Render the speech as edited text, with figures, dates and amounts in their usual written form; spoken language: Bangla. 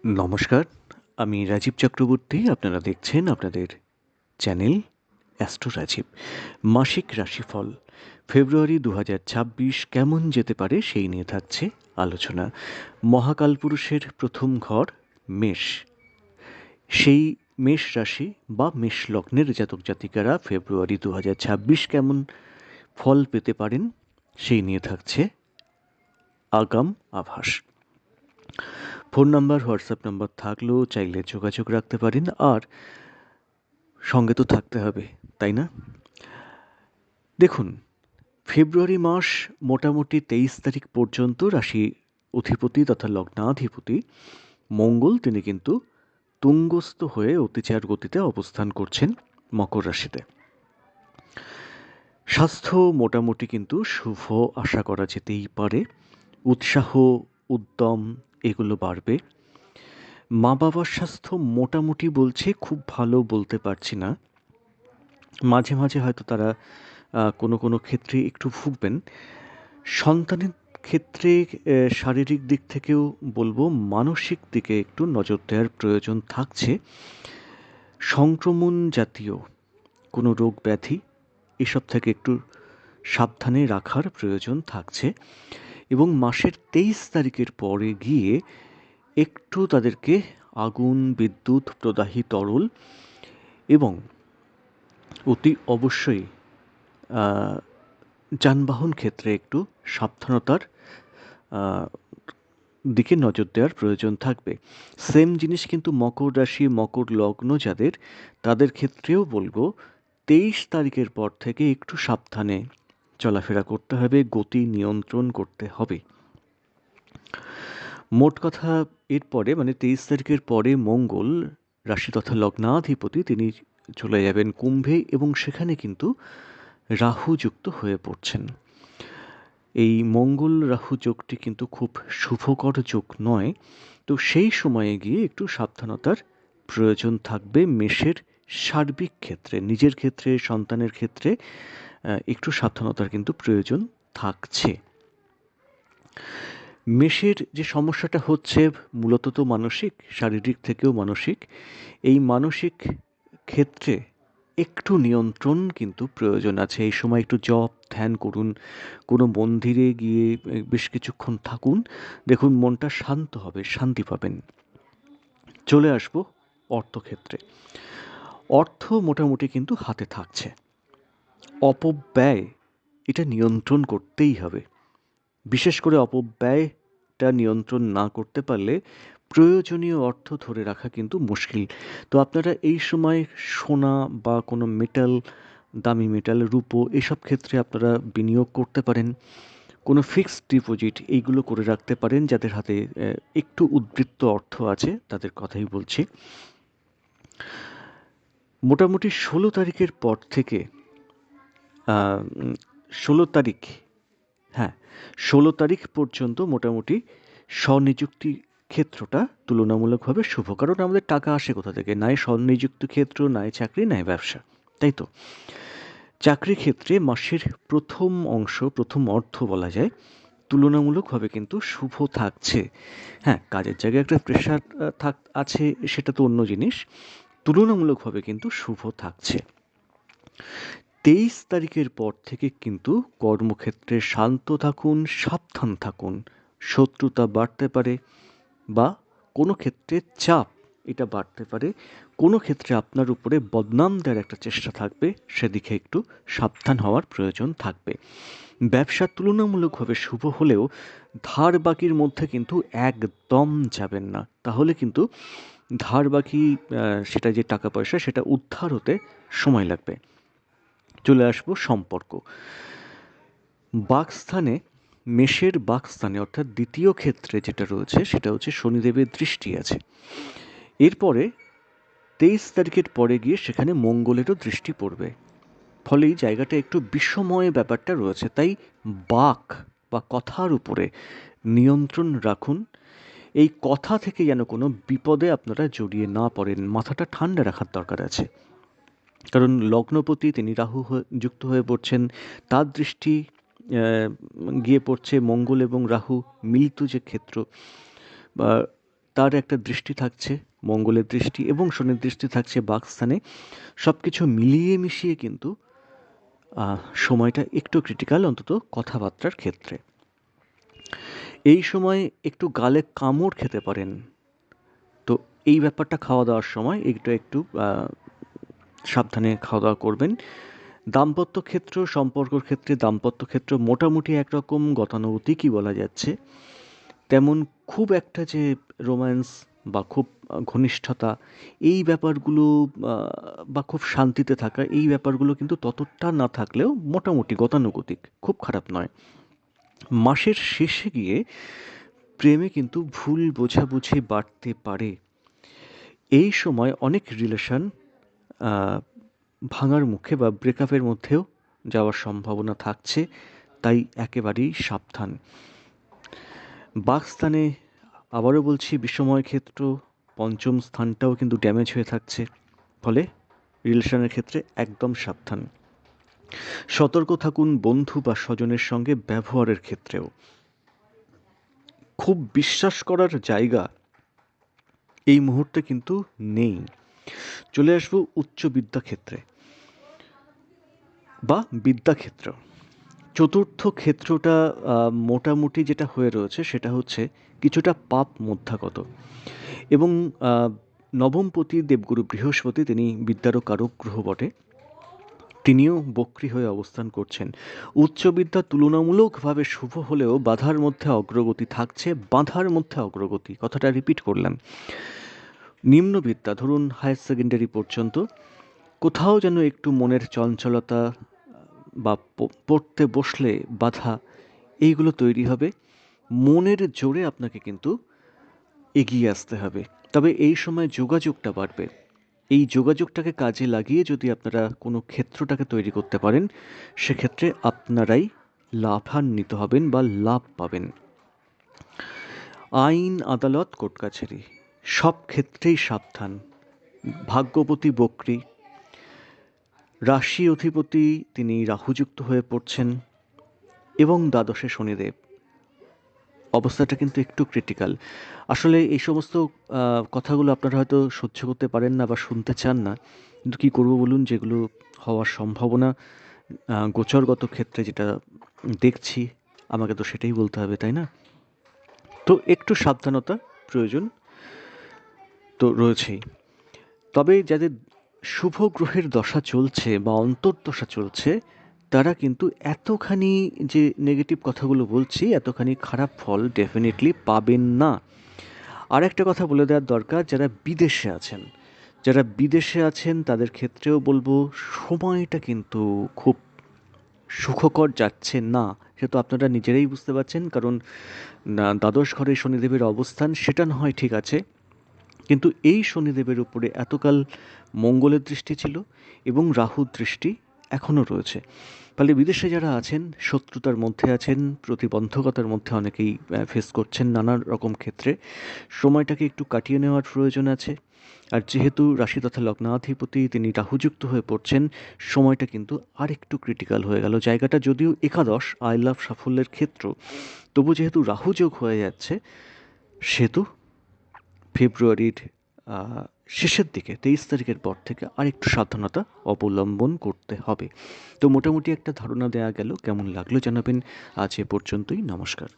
নমস্কার, আমি রাজীব চক্রবর্তী। আপনারা দেখছেন আপনাদের চ্যানেল অ্যাস্ট্রো রাজীব। মাসিক রাশিফল ফেব্রুয়ারি ২০২৬ কেমন যেতে পারে সেই নিয়ে থাকছে আলোচনা। মহাকালপুরুষের প্রথম ঘর মেষ। সেই মেষ রাশি বা মেষ লগ্নের জাতক জাতিকারা ফেব্রুয়ারি ২০২৬ কেমন ফল পেতে পারেন সেই নিয়ে থাকছে আগাম আভাস। ফোন নাম্বার, হোয়াটসঅ্যাপ নাম্বার থাকলেও চাইলে যোগাযোগ রাখতে পারেন। আর সঙ্গে তো থাকতে হবে, তাই না? দেখুন, ফেব্রুয়ারি মাস মোটামুটি ২৩ তারিখ পর্যন্ত রাশি অধিপতি তথা লগ্নাধিপতি মঙ্গল তিনি কিন্তু তুঙ্গস্থ হয়ে অতিচার গতিতে অবস্থান করছেন মকর রাশিতে। স্বাস্থ্য মোটামুটি কিন্তু শুভ আশা করা যেতেই পারে। উৎসাহ, উদ্যম এগুলো বাড়বে। মা বাবার স্বাস্থ্য মোটামুটি বলছে, খুব ভালো বলতে পারছি না। মাঝে মাঝে হয়তো তারা কোনো ক্ষেত্রে একটু ভুগবেন। সন্তানের ক্ষেত্রে শারীরিক দিক থেকেও বলবো, মানসিক দিকে একটু নজর দেওয়ার প্রয়োজন থাকছে। সংক্রমণ জাতীয় কোনো রোগ ব্যাধি এসব থেকে একটু সাবধানে রাখার প্রয়োজন থাকছে। এবং মাসের ২৩ তারিখের পরে গিয়ে একটু তাদেরকে আগুন, বিদ্যুৎ, প্রদাহী তরল এবং অতি অবশ্যই যানবাহন ক্ষেত্রে একটু সাবধানতার দিকে নজর দেওয়ার প্রয়োজন থাকবে। সেম জিনিস কিন্তু মকর রাশি, মকর লগ্ন যাদের, তাদের ক্ষেত্রেও বলবো ২৩ তারিখের পর থেকে একটু সাবধানে চলাফেরা করতে হবে, গতি নিয়ন্ত্রণ করতে হবে। মোট কথা, এরপরে মানে ২৩ তারিখের পরে মঙ্গল রাশি তথা লগ্নাধিপতি তিনি চলে যাবেন কুম্ভে এবং সেখানে কিন্তু রাহু যুক্ত হয়ে পড়ছেন। এই মঙ্গল রাহু যোগটি কিন্তু খুব শুভকর যোগ নয়। তো সেই সময়ে গিয়ে একটু সাবধানতার প্রয়োজন থাকবে মেষের সার্বিক ক্ষেত্রে, নিজের ক্ষেত্রে, সন্তানের ক্ষেত্রে একটু সাবধানতার কিন্তু প্রয়োজন থাকছে। মেষের যে সমস্যাটা হচ্ছে মূলত তো মানসিক, শারীরিক থেকেও মানসিক। এই মানসিক ক্ষেত্রে একটু নিয়ন্ত্রণ কিন্তু প্রয়োজন আছে। এই সময় একটু জপ ধ্যান করুন, কোনো মন্দিরে গিয়ে বেশ কিছুক্ষণ থাকুন, দেখুন মনটা শান্ত হবে, শান্তি পাবেন। চলে আসবো অর্থক্ষেত্রে। অর্থ মোটামুটি কিন্তু হাতে থাকছে। অপব্যয় এটা নিয়ন্ত্রণ করতেই হবে। বিশেষ করে অপব্যয়টা নিয়ন্ত্রণ না করতে পারলে প্রয়োজনীয় অর্থ ধরে রাখা কিন্তু মুশকিল। তো আপনারা এই সময় সোনা বা কোনো মেটাল, দামি মেটাল, রূপো এসব ক্ষেত্রে আপনারা বিনিয়োগ করতে পারেন। কোনো ফিক্সড ডিপোজিট এইগুলো করে রাখতে পারেন। যাদের হাতে একটু উদ্বৃত্ত অর্থ আছে তাদের কথাই বলছি। মোটামুটি ১৬ তারিখের পর থেকে ১৬ তারিখ, হ্যাঁ, ১৬ তারিখ পর্যন্ত মোটামুটি স্বনিযুক্তি ক্ষেত্রটা তুলনামূলকভাবে শুভ। কারণ আমাদের টাকা আসে কোথা থেকে? নাই স্বনিযুক্ত ক্ষেত্র, নাই চাকরি, নাই ব্যবসা, তাই তো? চাকরি ক্ষেত্রে মাসের প্রথম অংশ, প্রথম অর্ধ বলা যায়, তুলনামূলকভাবে কিন্তু শুভ থাকছে। হ্যাঁ, কাজের জায়গায় একটা প্রেশার আছে, সেটা তো অন্য জিনিস। তুলনামূলকভাবে কিন্তু শুভ থাকছে। ২৩ তারিখের পর থেকে কিন্তু কর্মক্ষেত্রে শান্ত থাকুন, সাবধান থাকুন। শত্রুতা বাড়তে পারে বা কোনো ক্ষেত্রে চাপ এটা বাড়তে পারে। কোনো ক্ষেত্রে আপনার উপরে বদনাম দেওয়ার একটা চেষ্টা থাকবে, সেদিকে একটু সাবধান হওয়ার প্রয়োজন থাকবে। ব্যবসা তুলনামূলকভাবে শুভ হলেও ধার বাকির মধ্যে কিন্তু একদম যাবেন না। তাহলে কিন্তু ধার বাকি সেটা যে টাকা পয়সা সেটা উদ্ধার হতে সময় লাগবে। চলে আসবো সম্পর্ক। বাকস্থানে, মেষের বাকস্থানে অর্থাৎ দ্বিতীয় ক্ষেত্রে যেটা রয়েছে সেটা হচ্ছে শনিদেবের দৃষ্টি আছে। এরপরে ২৩ তারিখের পরে গিয়ে সেখানে মঙ্গলেরও দৃষ্টি পড়বে। ফলে এই জায়গাটা একটু বিষময় ব্যাপারটা রয়েছে। তাই বাক বা কথার উপরে নিয়ন্ত্রণ রাখুন। এই কথা থেকে যেন কোনো বিপদে আপনারা জড়িয়ে না পড়েন, মাথাটা ঠান্ডা রাখার দরকার আছে। কারণ লগ্নপতি তিনি রাহু যুক্ত হয়ে পড়ছেন, তার দৃষ্টি গিয়ে পড়ছে মঙ্গল এবং রাহু মিলিত যে ক্ষেত্র, তার একটা দৃষ্টি থাকছে, মঙ্গলের দৃষ্টি এবং শনির দৃষ্টি থাকছে বাকস্থানে। সব কিছু মিলিয়ে মিশিয়ে কিন্তু সময়টা একটু ক্রিটিক্যাল, অন্তত কথাবার্তার ক্ষেত্রে। এই সময় একটু গালে কামড় খেতে পারেন, তো এই ব্যাপারটা খাওয়া দাওয়ার সময় একটু সাবধানে খাওয়া দাওয়া করবেন। দাম্পত্য ক্ষেত্র, সম্পর্কর ক্ষেত্রে দাম্পত্য ক্ষেত্র মোটামুটি একরকম গতানুগতিকই বলা যাচ্ছে। তেমন খুব একটা যে রোম্যান্স বা খুব ঘনিষ্ঠতা, এই ব্যাপারগুলো বা খুব শান্তিতে থাকা, এই ব্যাপারগুলো কিন্তু ততটা না থাকলেও মোটামুটি গতানুগতিক, খুব খারাপ নয়। মাসের শেষে গিয়ে প্রেমে কিন্তু ভুল বোঝাবুঝি বাড়তে পারে। এই সময় অনেক রিলেশন ভাঙার মুখে বা ব্রেকআপের মধ্যেও যাওয়ার সম্ভাবনা থাকছে, তাই একেবারেই সাবধান। বাকস্থানে আবারও বলছি, বিষময় ক্ষেত্র, পঞ্চম স্থানটাও কিন্তু ড্যামেজ হয়ে থাকছে, ফলে রিলেশনের ক্ষেত্রে একদম সাবধান। সতর্ক থাকুন বন্ধু বা স্বজনের সঙ্গে ব্যবহারের ক্ষেত্রেও। খুব বিশ্বাস করার জায়গা এই মুহূর্তে কিন্তু নেই। চলে আসবো উচ্চ বিদ্যাক্ষেত্রে বা বিদ্যাক্ষেত্র। চতুর্থ ক্ষেত্রটা মোটামুটি যেটা হয়ে রয়েছে সেটা হচ্ছে কিছুটা পাপ মধ্যাগত, এবং নবমপতি দেবগুরু বৃহস্পতি, তিনি বিদ্যারও কারক গ্রহ বটে, তিনিও বক্রী হয়ে অবস্থান করছেন। উচ্চবিদ্যা তুলনামূলকভাবে শুভ হলেও বাধার মধ্যে অগ্রগতি থাকছে, বাধার মধ্যে অগ্রগতি, কথাটা রিপিট করলাম। নিম্নবিদ্যা, ধরুন হায়ার সেকেন্ডারি পর্যন্ত, কোথাও যেন একটু মনের চঞ্চলতা বা পড়তে বসলে বাধা, এইগুলো তৈরি হবে। মনের জোরে আপনাকে কিন্তু এগিয়ে আসতে হবে। তবে এই সময় যোগাযোগটা বাড়বে। এই যোগাযোগটাকে কাজে লাগিয়ে যদি আপনারা কোনো ক্ষেত্রটাকে তৈরি করতে পারেন, সেক্ষেত্রে আপনারাই লাভান্বিত হবেন বা লাভ পাবেন। আইন, আদালত, কোর্ট কাছারি, সব ক্ষেত্রেই সাবধান। ভাগ্যপতি বক্রী, রাশি অধিপতি তিনি রাহুযুক্ত হয়ে পড়ছেন, এবং দ্বাদশে শনিদেব, অবস্থাটা কিন্তু একটু ক্রিটিক্যাল। আসলে এই সমস্ত কথাগুলো আপনারা হয়তো সহ্য করতে পারেন না বা শুনতে চান না, কিন্তু কী করবো বলুন, যেগুলো হওয়ার সম্ভাবনা গোচরগত ক্ষেত্রে যেটা দেখছি, আমাকে তো সেটাই বলতে হবে, তাই না? তো একটু সাবধানতা প্রয়োজন তো রয়েছেই। তবে যাদের শুভ গ্রহের দশা চলছে বা অন্তর্দশা চলছে, তারা কিন্তু এতখানি যে নেগেটিভ কথাগুলো বলছি, এতখানি খারাপ ফল ডেফিনেটলি পাবেন না। আর একটা কথা বলে দেওয়ার দরকার, যারা বিদেশে আছেন তাদের ক্ষেত্রেও বলবো, সময়টা কিন্তু খুব সুখকর যাচ্ছে না। সে তো আপনারা নিজেরাই বুঝতে পারছেন, কারণ দ্বাদশ ঘরে শনিদেবের অবস্থান, সেটা না হয় ঠিক আছে, কিন্তু এই শনিদেবের উপরে এতকাল মঙ্গলের দৃষ্টি ছিল এবং রাহুর দৃষ্টি এখনও রয়েছে। ফলে বিদেশে যারা আছেন, শত্রুতার মধ্যে আছেন, প্রতিবন্ধকতার মধ্যে অনেকেই ফেস করছেন নানা রকম ক্ষেত্রে। সময়টাকে একটু কাটিয়ে নেওয়ার প্রয়োজন আছে। আর যেহেতু রাশি তথা লগ্নাধিপতি তিনি রাহুযুক্ত হয়ে পড়ছেন, সময়টা কিন্তু আরেকটু ক্রিটিক্যাল হয়ে গেল। জায়গাটা যদিও একাদশ, আই লাভ সাফল্যের ক্ষেত্র, তবু যেহেতু রাহুযোগ হয়ে যাচ্ছে, সেহেতু ফেব্রুয়ারির শেষের দিকে 23 তারিখের পর থেকে আরেকটু সাবধানতা অবলম্বন করতে হবে। তো মোটামুটি একটা ধারণা দেওয়া গেল। কেমন লাগলো জানাবেন। আজ এ পর্যন্তই। নমস্কার।